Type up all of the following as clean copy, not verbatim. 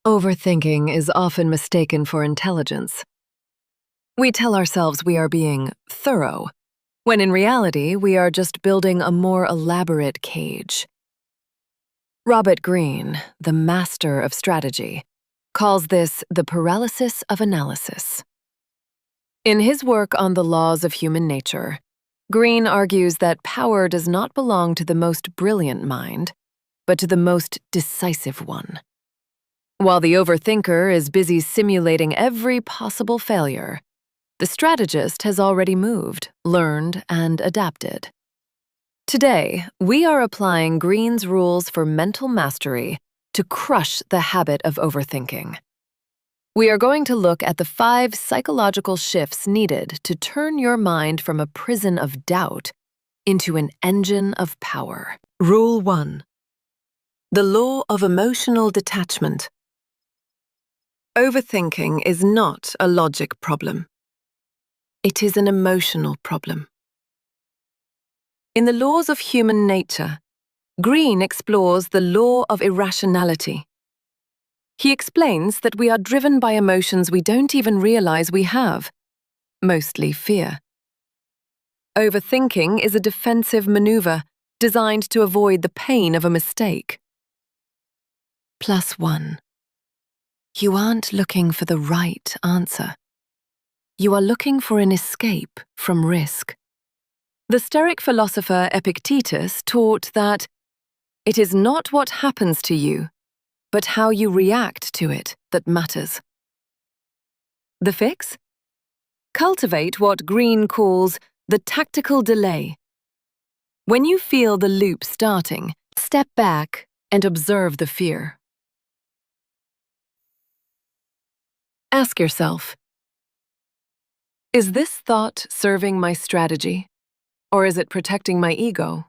Overthinking is often mistaken for intelligence. We tell ourselves we are being thorough, when in reality we are just building a more elaborate cage. Robert Greene, the master of strategy, calls this the paralysis of analysis. In his work on the laws of human nature, Greene argues that power does not belong to the most brilliant mind, but to the most decisive one. While the overthinker is busy simulating every possible failure, the strategist has already moved, learned, and adapted. Today, we are applying Greene's rules for mental mastery to crush the habit of overthinking. We are going to look at the 5 psychological shifts needed to turn your mind from a prison of doubt into an engine of power. Rule 1. The Law of Emotional Detachment. Overthinking is not a logic problem. It is an emotional problem. In the Laws of Human Nature, Greene explores the law of irrationality. He explains that we are driven by emotions we don't even realize we have, mostly fear. Overthinking is a defensive maneuver designed to avoid the pain of a mistake. +1. You aren't looking for the right answer. You are looking for an escape from risk. The Stoic philosopher Epictetus taught that it is not what happens to you, but how you react to it that matters. The fix? Cultivate what Greene calls the tactical delay. When you feel the loop starting, step back and observe the fear. Ask yourself, is this thought serving my strategy, or is it protecting my ego?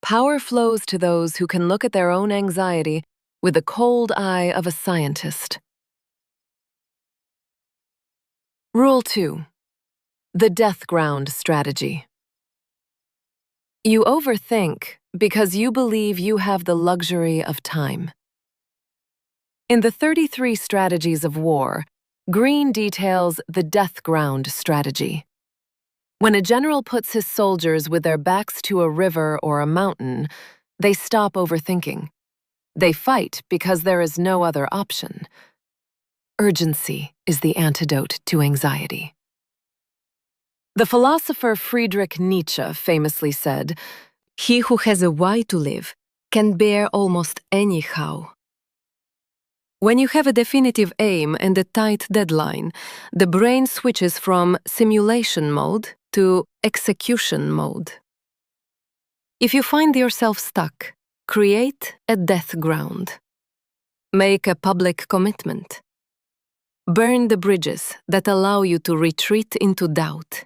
Power flows to those who can look at their own anxiety with the cold eye of a scientist. Rule 2. The death ground strategy. You overthink because you believe you have the luxury of time. In the 33 Strategies of War, Greene details the death ground strategy. When a general puts his soldiers with their backs to a river or a mountain, they stop overthinking. They fight because there is no other option. Urgency is the antidote to anxiety. The philosopher Friedrich Nietzsche famously said, "He who has a why to live can bear almost any how." When you have a definitive aim and a tight deadline, the brain switches from simulation mode to execution mode. If you find yourself stuck, create a death ground. Make a public commitment. Burn the bridges that allow you to retreat into doubt.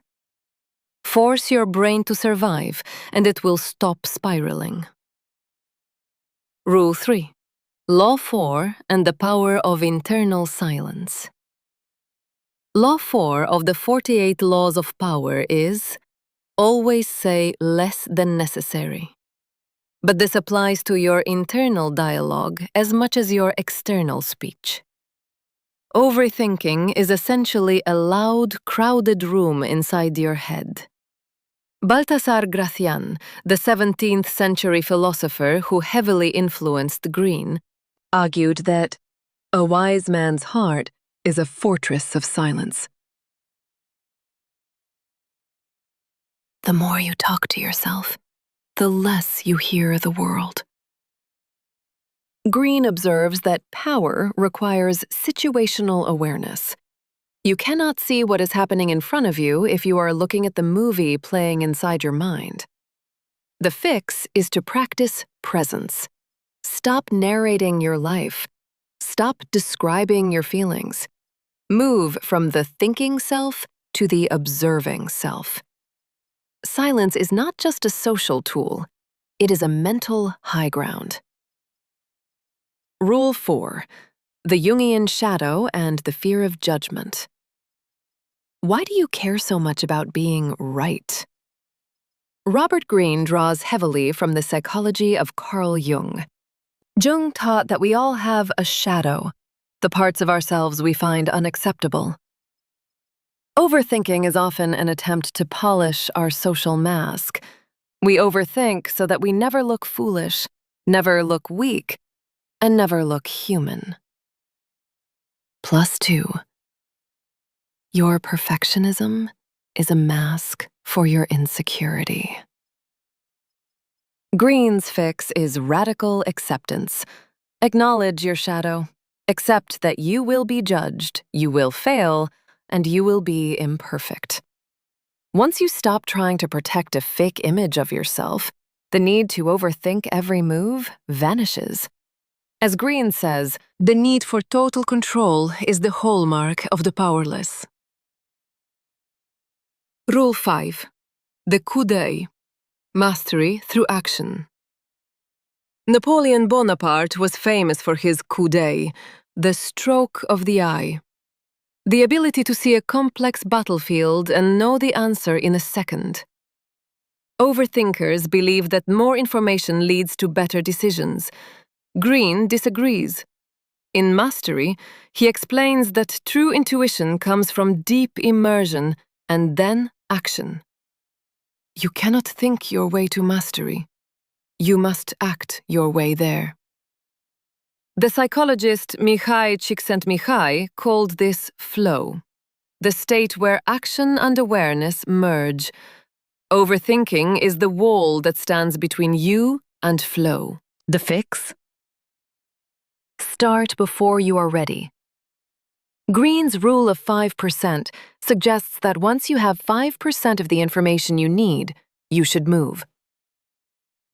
Force your brain to survive, and it will stop spiraling. Rule 3. Law 4 and the power of internal silence. Law 4 of the 48 Laws of Power is, always say less than necessary. But this applies to your internal dialogue as much as your external speech. Overthinking is essentially a loud, crowded room inside your head. Baltasar Gracian, the 17th century philosopher who heavily influenced Greene, argued that a wise man's heart is a fortress of silence. The more you talk to yourself, the less you hear the world. Greene observes that power requires situational awareness. You cannot see what is happening in front of you if you are looking at the movie playing inside your mind. The fix is to practice presence. Stop narrating your life. Stop describing your feelings. Move from the thinking self to the observing self. Silence is not just a social tool, it is a mental high ground. Rule 4. The Jungian shadow and the fear of judgment. Why do you care so much about being right? Robert Greene draws heavily from the psychology of Carl Jung. Jung taught that we all have a shadow, the parts of ourselves we find unacceptable. Overthinking is often an attempt to polish our social mask. We overthink so that we never look foolish, never look weak, and never look human. +2. Your perfectionism is a mask for your insecurity. Greene's fix is radical acceptance. Acknowledge your shadow. Accept that you will be judged, you will fail, and you will be imperfect. Once you stop trying to protect a fake image of yourself, the need to overthink every move vanishes. As Greene says, the need for total control is the hallmark of the powerless. Rule 5. The coup d'œil. Mastery through action. Napoleon Bonaparte was famous for his coup d'œil, the stroke of the eye. The ability to see a complex battlefield and know the answer in a second. Overthinkers believe that more information leads to better decisions. Greene disagrees. In Mastery, he explains that true intuition comes from deep immersion and then action. You cannot think your way to mastery. You must act your way there. The psychologist Mihai Csikszentmihalyi called this flow, the state where action and awareness merge. Overthinking is the wall that stands between you and flow. The fix? Start before you are ready. Greene's rule of 5% suggests that once you have 5% of the information you need, you should move.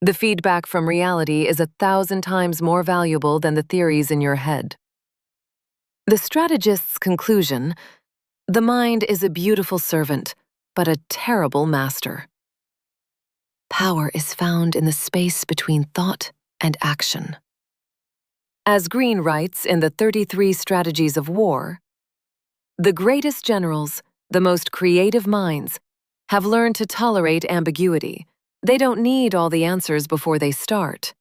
The feedback from reality is 1,000 times more valuable than the theories in your head. The strategist's conclusion: the mind is a beautiful servant, but a terrible master. Power is found in the space between thought and action. As Greene writes in the 33 Strategies of War, the greatest generals, the most creative minds, have learned to tolerate ambiguity. They don't need all the answers before they start.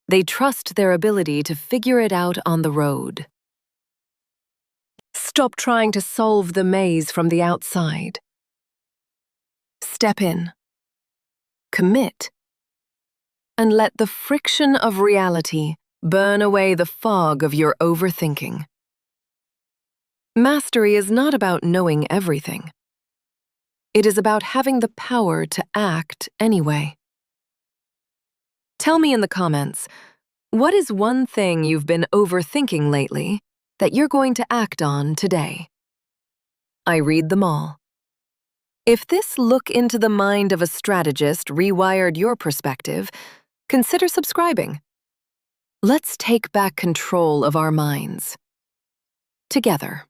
They trust their ability to figure it out on the road. Stop trying to solve the maze from the outside. Step in. Commit. And let the friction of reality burn away the fog of your overthinking. Mastery is not about knowing everything. It is about having the power to act anyway. Tell me in the comments, what is one thing you've been overthinking lately that you're going to act on today? I read them all. If this look into the mind of a strategist rewired your perspective, consider subscribing. Let's take back control of our minds. Together.